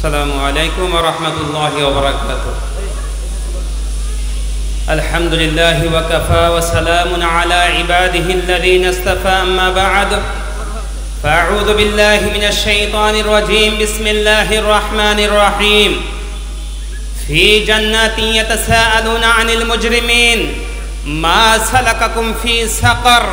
अस्सलामु अलैकुम व रहमतुल्लाहि व बरकातुहू। अल्हम्दुलिल्लाहि व कफ़ा व सलामुन अला इबादिहि अल्लज़ीना इस्तफ़ा अम्मा बअद फ़अऊज़ु बिल्लाहि मिनश शैतानिर रजीम बिस्मिल्लाहिर रहमानिर रहीम। फ़ी जन्नातिन यतसाअलूना अनिल मुजरिमीन मा सलककुम फ़ी सक़र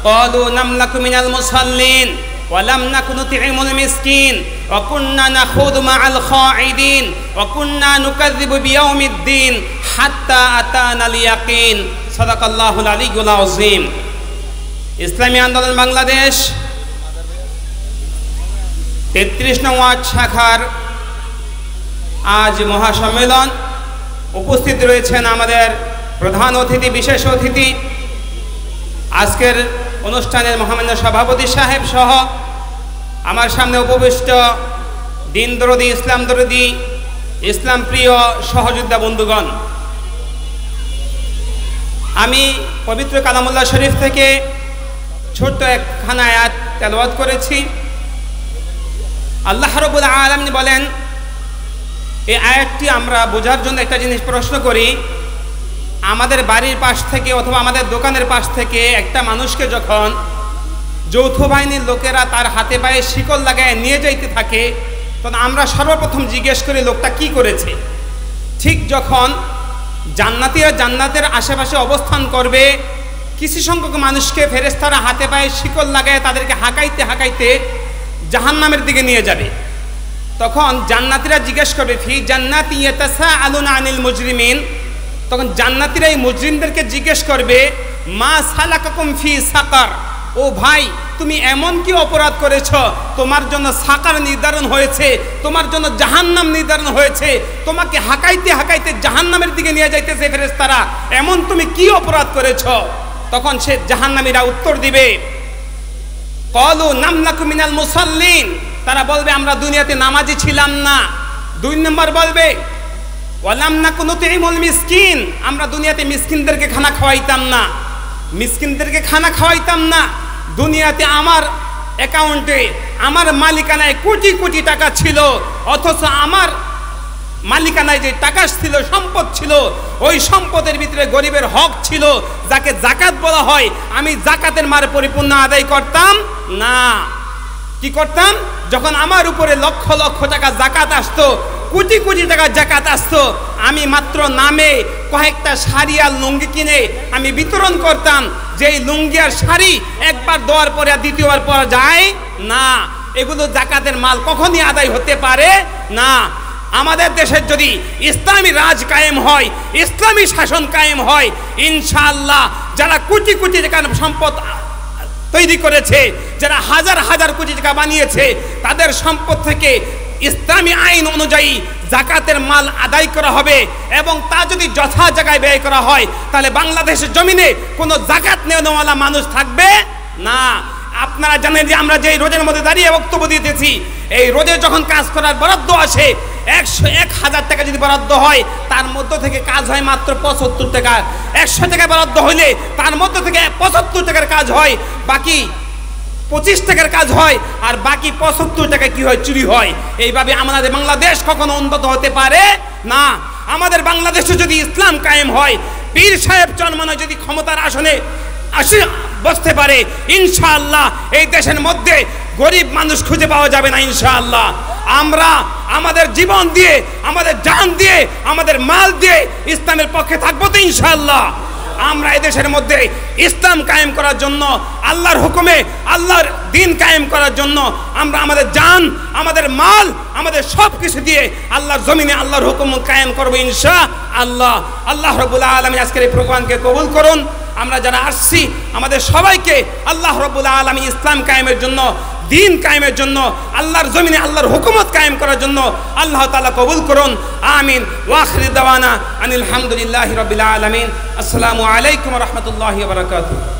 क़ालू लम नकु मिनल मुसल्लीन वलम नकु नुति'मुल मिस्कीन वकुन्ना नख़ूदु मअल ख़ाइदीन वकुन्ना नुकज़्ज़िबु बियौमिद्दीन हत्ता अतानाल यक़ीन। सदक़ल्लाहुल अलिय्युल अज़ीम। इस्लामी आंदोलन बांग्लादेश 33 नং ওয়ার্ড শাখার আজ মহাসম্মেলন। উপস্থিত রয়েছেন আমাদের প্রধান অতিথি, বিশেষ অতিথি, আজকের অনুষ্ঠানের মহামান্য সভাপতি সাহেব সহ আমার সামনে উপবিষ্ট দিন দরদি, ইসলাম দরদি, ইসলাম প্রিয় সহযোদ্ধা বন্ধুগণ। আমি পবিত্র কালামুল্লাহ শরীফ থেকে ছোট্ট একখানা আয়াত তেলাওয়াত করেছি। আল্লাহ রাব্বুল আলামিন বলেন, এই আয়াতটি আমরা বোঝার জন্য একটা জিনিস প্রশ্ন করি। আমাদের বাড়ির পাশ থেকে অথবা আমাদের দোকানের পাশ থেকে একটা মানুষকে যখন যৌথ বাহিনীর লোকেরা তার হাতে পায়ে শিকল লাগায় নিয়ে যাইতে থাকে, তখন আমরা সর্বপ্রথম জিজ্ঞেস করি লোকটা কি করেছে। ঠিক যখন জান্নাতীরা জান্নাতের আশেপাশে অবস্থান করবে, কিছু সংখ্যক মানুষকে ফেরেশতারা হাতে পায়ে শিকল লাগায় তাদেরকে হাঁকাইতে হাঁকাইতে জাহান্নামের দিকে নিয়ে যাবে, তখন জান্নাতীরা জিজ্ঞেস করবে ফি জান্নাতি ইয়াতাসাআলুনা আনিল মুজরিমিন। তখন জান্নাতীরা এই মুজরিমদেরকে জিজ্ঞেস করবে মা সালাকাকুম ফি সাকার, ও ভাই তুমি এমন কি অপরাধ করেছ তোমার জন্য সাকার নির্ধারণ হয়েছে, তোমার জন্য জাহান্নাম নির্ধারণ হয়েছে, তোমাকে হাঁকাইতে হাঁকাইতে জাহান্নামের দিকে নিয়ে যাইতেছে ফেরেশতারা, এমন তুমি কি অপরাধ করেছ? তখন সে জাহান্নামীরা উত্তর দিবে ক্বালু লাম নাকু মিনাল মুসাল্লিন, তারা বলবে আমরা দুনিয়াতে নামাজি ছিলাম না। 2 নম্বর বলবে ওয়ালাম নাকু নুতি'মুল মিসকিন, আমরা দুনিয়াতে মিসকিনদেরকে খানা খাওয়াইতাম না, মিসকিনদেরকে খানা খাওয়াইতাম না। দুনিয়াতে আমার অ্যাকাউন্টে আমার মালিকানায় কোটি কোটি টাকা ছিল, অথচ আমার মালিকানায় যে টাকা ছিল, সম্পদ ছিল, ওই সম্পদের ভিতরে গরিবের হক ছিল যাকে যাকাত বলা হয়, আমি যাকাতের মার পরিপূর্ণ আদায় করতাম না। কি করতাম? যখন আমার উপরে লক্ষ লক্ষ টাকা যাকাত আসতো, কোটি কোটি টাকা যাকাত আসতো, আমি মাত্র নামে কয়েকটা শাড়ি আর লুঙ্গি কিনে আমি বিতরণ করতাম। যেই লুঙ্গি আর শাড়ি একবার দেওয়ার পরে আর দ্বিতীয়বার পরা যায় না, এগুলো যাকাতের মাল কখনই আদায় হতে পারে না। আমাদের দেশের যদি ইসলামী রাজ কায়েম হয়, ইসলামী শাসন কায়েম হয়, ইনশাআল্লাহ যারা কোটি কোটি টাকার সম্পদ তৈরি করেছে, যারা হাজার হাজার কোটি টাকা বানিয়েছে, তাদের সম্পদ থেকে ইসলামী আইন অনুযায়ী যাকাতের মাল আদায় করা হবে, এবং তা যদি যথা জায়গায় ব্যয় করা হয়, তাহলে বাংলাদেশের জমিনে কোনো যাকাত নেওয়ালা মানুষ থাকবে না। আপনারা জানেন যে আমরা যে রোজের মধ্যে দাঁড়িয়ে বক্তব্য দিতেছি, এই রোজে যখন কাজ করার বরাদ্দ আসে 100-1000 টাকা যদি বরাদ্দ হয়, তার মধ্য থেকে কাজ হয় মাত্র 75 টাকা। 100 টাকা বরাদ্দ হইলে তার মধ্য থেকে 75 টাকার কাজ হয়, বাকি 25 টাকার কাজ হয়, আর বাকি 75 টাকা কি হয়? চুরি হয়। এইভাবে আমাদের বাংলাদেশ কখনো উন্নত হতে পারে না। আমাদের বাংলাদেশে যদি ইসলাম কায়েম হয়, পীর সাহেব চরমনে যদি ক্ষমতার আসনে আসে বসতে পারে, ইনশাআল্লাহ এই দেশের মধ্যে গরিব মানুষ খুঁজে পাওয়া যাবে না। ইনশাআল্লাহ আমরা আমাদের জীবন দিয়ে, আমাদের জান দিয়ে, আমাদের মাল দিয়ে ইসলামের পক্ষে থাকবো তো ইনশাআল্লাহ। আমরা এই দেশের মধ্যে ইসলাম কায়েম করার জন্য, আল্লাহর হুকুমে আল্লাহর দিন কায়েম করার জন্য আমরা আমাদের জান, আমাদের মাল, আমাদের সব কিছু দিয়ে আল্লাহর জমিনে আল্লাহর হুকুম কায়েম করবো ইনশাআল্লাহ। আল্লাহ রাব্বুল আলামিন আজকের এই প্রোগ্রামকে কবুল করুন। আমরা যারা আসছি আমাদের সবাইকে আল্লাহ রাব্বুল আলামিন ইসলাম কায়েমের জন্য, দিন কায়েমের জন্য, আল্লাহর জমিনে আল্লাহর হুকুমত কায়েম করার জন্য আল্লাহ তাআলা কবুল করুন। আমিন। ওয়া আখিরু দাওয়ানা আনিল হামদুলিল্লাহি রাব্বিল আলামিন। আসসালামু আলাইকুম ওয়া রাহমাতুল্লাহি ওয়া বারাকাতুহু।